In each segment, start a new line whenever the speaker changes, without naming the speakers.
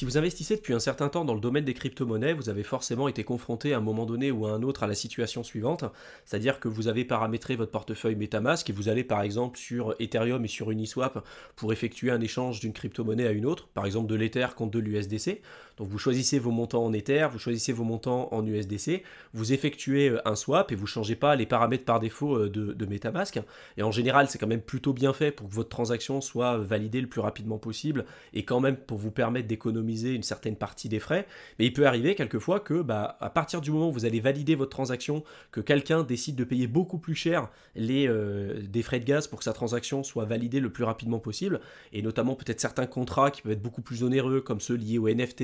Si vous investissez depuis un certain temps dans le domaine des crypto-monnaies, vous avez forcément été confronté à un moment donné ou à un autre à la situation suivante, c'est-à-dire que vous avez paramétré votre portefeuille MetaMask et vous allez par exemple sur Ethereum et sur Uniswap pour effectuer un échange d'une crypto-monnaie à une autre, par exemple de l'Ether contre de l'USDC. Donc vous choisissez vos montants en Ether, vous choisissez vos montants en USDC, vous effectuez un swap et vous ne changez pas les paramètres par défaut de MetaMask. Et en général, c'est quand même plutôt bien fait pour que votre transaction soit validée le plus rapidement possible et quand même pour vous permettre d'économiser une certaine partie des frais, mais il peut arriver quelquefois que à partir du moment où vous allez valider votre transaction, que quelqu'un décide de payer beaucoup plus cher des frais de gaz pour que sa transaction soit validée le plus rapidement possible, et notamment peut-être certains contrats qui peuvent être beaucoup plus onéreux, comme ceux liés au NFT,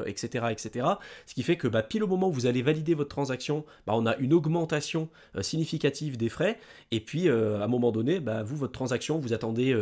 etc., etc. Ce qui fait que pile au moment où vous allez valider votre transaction, on a une augmentation significative des frais, et puis à un moment donné, vous, votre transaction, vous attendez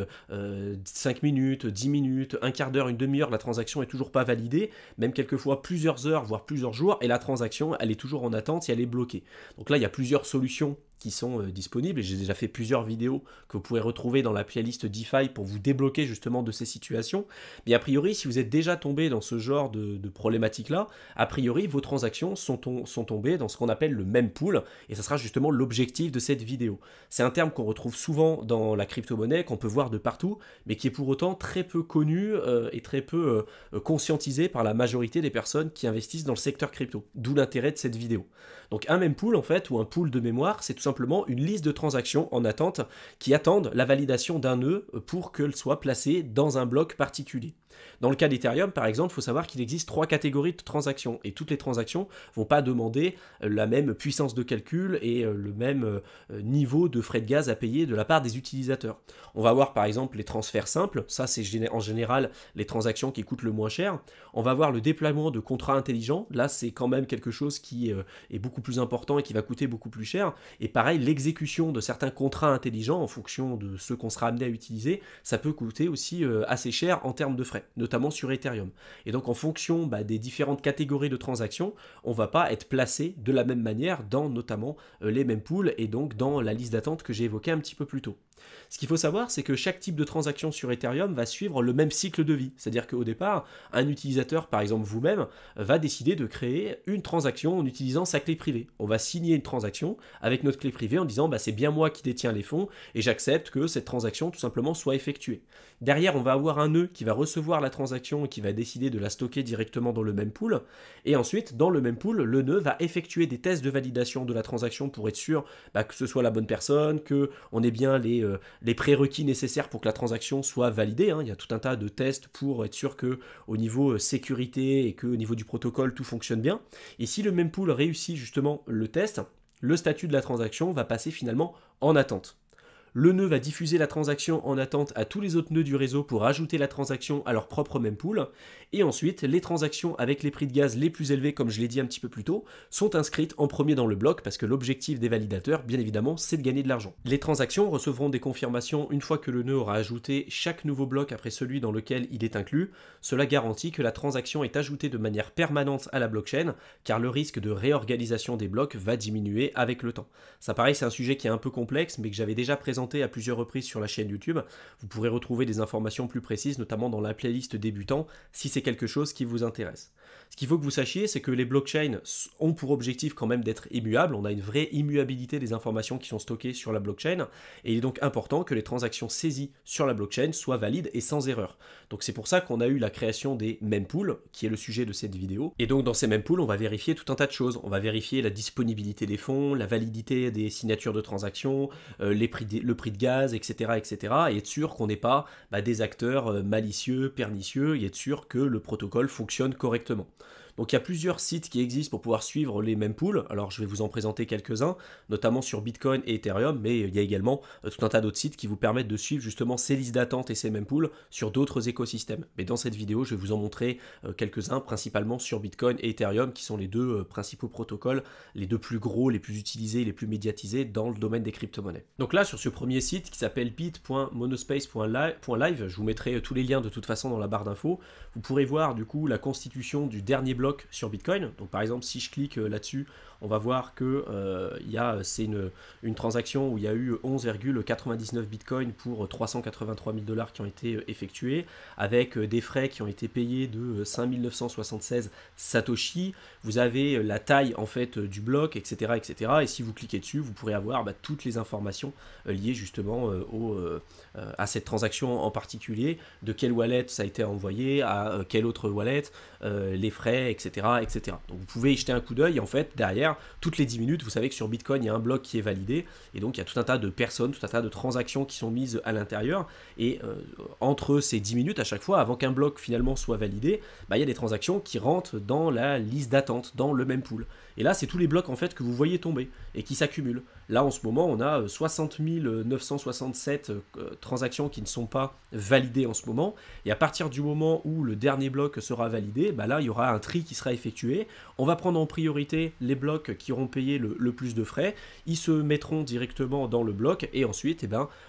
5 minutes, 10 minutes, un quart d'heure, une demi-heure, la transaction est toujours pas validée, même quelquefois plusieurs heures, voire plusieurs jours, et la transaction, elle est toujours en attente et elle est bloquée. Donc là, il y a plusieurs solutions qui sont disponibles, et j'ai déjà fait plusieurs vidéos que vous pourrez retrouver dans la playlist DeFi pour vous débloquer justement de ces situations. Mais a priori, si vous êtes déjà tombé dans ce genre de problématique-là, a priori, vos transactions sont tombées dans ce qu'on appelle le mempool, et ça sera justement l'objectif de cette vidéo. C'est un terme qu'on retrouve souvent dans la crypto-monnaie, qu'on peut voir de partout, mais qui est pour autant très peu connu et très peu conscientisé par la majorité des personnes qui investissent dans le secteur crypto. D'où l'intérêt de cette vidéo. Donc un mempool en fait, ou un pool de mémoire, c'est tout simplement une liste de transactions en attente qui attendent la validation d'un nœud pour qu'elles soient placées dans un bloc particulier. Dans le cas d'Ethereum, par exemple, il faut savoir qu'il existe 3 catégories de transactions, et toutes les transactions ne vont pas demander la même puissance de calcul et le même niveau de frais de gaz à payer de la part des utilisateurs. On va voir par exemple les transferts simples, ça c'est en général les transactions qui coûtent le moins cher. On va voir le déploiement de contrats intelligents, là c'est quand même quelque chose qui est beaucoup plus important et qui va coûter beaucoup plus cher. Et pareil, l'exécution de certains contrats intelligents en fonction de ceux qu'on sera amené à utiliser, ça peut coûter aussi assez cher en termes de frais, notamment sur Ethereum. Et donc en fonction des différentes catégories de transactions, on ne va pas être placé de la même manière dans notamment les mempools et donc dans la liste d'attente que j'ai évoquée un petit peu plus tôt. Ce qu'il faut savoir, c'est que chaque type de transaction sur Ethereum va suivre le même cycle de vie. C'est-à-dire qu'au départ, un utilisateur, par exemple vous-même, va décider de créer une transaction en utilisant sa clé privée. On va signer une transaction avec notre clé privée en disant c'est bien moi qui détiens les fonds et j'accepte que cette transaction tout simplement soit effectuée. Derrière, on va avoir un nœud qui va recevoir la transaction et qui va décider de la stocker directement dans le mempool. Et ensuite, dans le mempool, le nœud va effectuer des tests de validation de la transaction pour être sûr que ce soit la bonne personne, qu'on ait bien les prérequis nécessaires pour que la transaction soit validée. Il y a tout un tas de tests pour être sûr qu'au niveau sécurité et qu'au niveau du protocole, tout fonctionne bien. Et si le mempool réussit justement le test, le statut de la transaction va passer finalement en attente. Le nœud va diffuser la transaction en attente à tous les autres nœuds du réseau pour ajouter la transaction à leur propre mempool. Et ensuite, les transactions avec les prix de gaz les plus élevés, comme je l'ai dit un petit peu plus tôt, sont inscrites en premier dans le bloc parce que l'objectif des validateurs, bien évidemment, c'est de gagner de l'argent. Les transactions recevront des confirmations une fois que le nœud aura ajouté chaque nouveau bloc après celui dans lequel il est inclus. Cela garantit que la transaction est ajoutée de manière permanente à la blockchain, car le risque de réorganisation des blocs va diminuer avec le temps. Ça pareil, c'est un sujet qui est un peu complexe, mais que j'avais déjà présenté à plusieurs reprises sur la chaîne YouTube. Vous pourrez retrouver des informations plus précises, notamment dans la playlist débutant, si c'est quelque chose qui vous intéresse. Ce qu'il faut que vous sachiez, c'est que les blockchains ont pour objectif quand même d'être immuables. On a une vraie immuabilité des informations qui sont stockées sur la blockchain, et il est donc important que les transactions saisies sur la blockchain soient valides et sans erreur. Donc c'est pour ça qu'on a eu la création des mempools, qui est le sujet de cette vidéo. Et donc dans ces mempools, on va vérifier tout un tas de choses. On va vérifier la disponibilité des fonds, la validité des signatures de transactions, le prix de gaz, etc., etc., et être sûr qu'on n'ait pas des acteurs malicieux, pernicieux, et être sûr que le protocole fonctionne correctement. Donc il y a plusieurs sites qui existent pour pouvoir suivre les mempools. Alors je vais vous en présenter quelques-uns, notamment sur Bitcoin et Ethereum, mais il y a également tout un tas d'autres sites qui vous permettent de suivre justement ces listes d'attente et ces mempools sur d'autres écosystèmes. Mais dans cette vidéo, je vais vous en montrer quelques-uns, principalement sur Bitcoin et Ethereum, qui sont les deux principaux protocoles, les deux plus gros, les plus utilisés, les plus médiatisés dans le domaine des crypto-monnaies. Donc là, sur ce premier site qui s'appelle bit.monospace.live, je vous mettrai tous les liens de toute façon dans la barre d'infos, vous pourrez voir du coup la constitution du dernier bloc blocs sur Bitcoin. Donc par exemple, si je clique là-dessus, on va voir que c'est une transaction où il y a eu 11,99 Bitcoin pour 383 000 $ qui ont été effectués, avec des frais qui ont été payés de 5 976 Satoshi. Vous avez la taille en fait du bloc, etc., etc. Et si vous cliquez dessus, vous pourrez avoir toutes les informations liées justement à cette transaction en particulier, de quelle wallet ça a été envoyé, à quelle autre wallet, les frais, etc., etc. Donc vous pouvez y jeter un coup d'œil. En fait, derrière, toutes les 10 minutes, vous savez que sur Bitcoin, il y a un bloc qui est validé, et donc il y a tout un tas de personnes, tout un tas de transactions qui sont mises à l'intérieur, et entre ces 10 minutes, à chaque fois, avant qu'un bloc finalement soit validé, il y a des transactions qui rentrent dans la liste d'attente, dans le même pool. Et là, c'est tous les blocs en fait que vous voyez tomber et qui s'accumulent. Là, en ce moment, on a 60 967 transactions qui ne sont pas validées en ce moment. Et à partir du moment où le dernier bloc sera validé, là, il y aura un tri qui sera effectué. On va prendre en priorité les blocs qui auront payé le plus de frais. Ils se mettront directement dans le bloc et ensuite,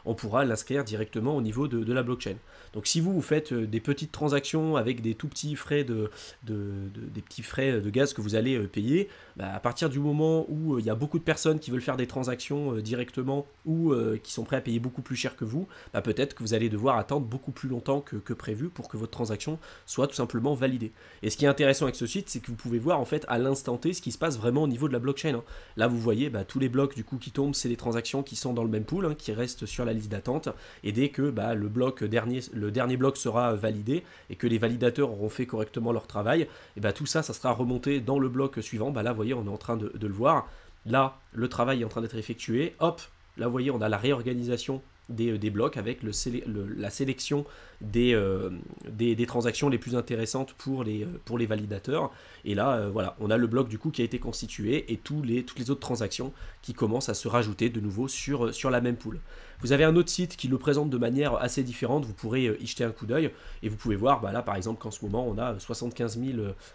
on pourra l'inscrire directement au niveau de la blockchain. Donc, si vous faites des petites transactions avec des tout petits frais des petits frais de gaz que vous allez payer, à partir du moment où il y a beaucoup de personnes qui veulent faire des transactions directement ou qui sont prêts à payer beaucoup plus cher que vous, peut-être que vous allez devoir attendre beaucoup plus longtemps que prévu pour que votre transaction soit tout simplement validée. Et ce qui est intéressant avec ce site, c'est que vous pouvez voir en fait à l'instant T ce qui se passe vraiment au niveau de la blockchain. Là, vous voyez tous les blocs du coup qui tombent, c'est des transactions qui sont dans le même pool, qui restent sur la liste d'attente. Et dès que le dernier bloc sera validé et que les validateurs auront fait correctement leur travail, et tout ça sera remonté dans le bloc suivant. Là, vous voyez, on est en train de le voir. Là, le travail est en train d'être effectué. Hop, là, vous voyez, on a la réorganisation des blocs avec la sélection des transactions les plus intéressantes pour les validateurs. Et là, voilà, on a le bloc du coup qui a été constitué et toutes les autres transactions qui commencent à se rajouter de nouveau sur la même pool. Vous avez un autre site qui le présente de manière assez différente, vous pourrez y jeter un coup d'œil et vous pouvez voir là par exemple qu'en ce moment on a 75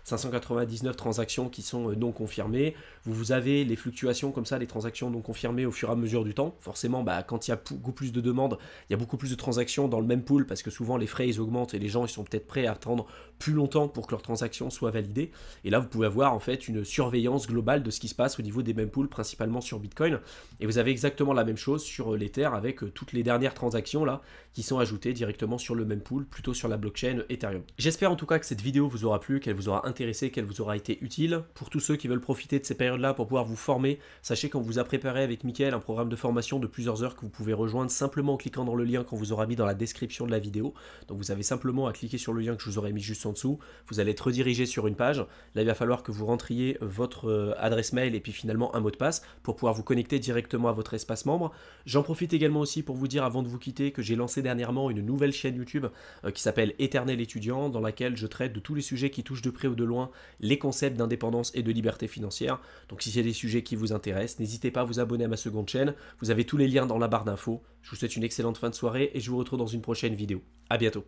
599 transactions qui sont non confirmées. Vous avez les fluctuations comme ça, les transactions non confirmées au fur et à mesure du temps. Forcément, quand il y a beaucoup plus de demandes, il y a beaucoup plus de transactions dans le même pool parce que souvent les frais ils augmentent et les gens ils sont peut-être prêts à attendre plus longtemps pour que leur transaction soit validée. Et là vous pouvez avoir en fait une surveillance globale de ce qui se passe au niveau des mêmes pools, principalement sur Bitcoin. Et vous avez exactement la même chose sur l'Ether avec toutes les dernières transactions là qui sont ajoutées directement sur le même pool, plutôt sur la blockchain Ethereum. J'espère en tout cas que cette vidéo vous aura plu, qu'elle vous aura intéressé, qu'elle vous aura été utile. Pour tous ceux qui veulent profiter de ces périodes-là pour pouvoir vous former, sachez qu'on vous a préparé avec Mickaël un programme de formation de plusieurs heures que vous pouvez rejoindre simplement en cliquant dans le lien qu'on vous aura mis dans la description de la vidéo. Donc vous avez simplement à cliquer sur le lien que je vous aurai mis juste en dessous. Vous allez être redirigé sur une page. Là, il va falloir que vous rentriez votre adresse mail et puis finalement un mot de passe pour pouvoir vous connecter directement à votre espace membre. J'en profite également aussi pour vous dire avant de vous quitter que j'ai lancé dernièrement une nouvelle chaîne YouTube qui s'appelle Éternel étudiant, dans laquelle je traite de tous les sujets qui touchent de près ou de loin les concepts d'indépendance et de liberté financière. Donc si c'est des sujets qui vous intéressent, n'hésitez pas à vous abonner à ma seconde chaîne. Vous avez tous les liens dans la barre d'infos. Je vous souhaite une excellente fin de soirée et je vous retrouve dans une prochaine vidéo. À bientôt.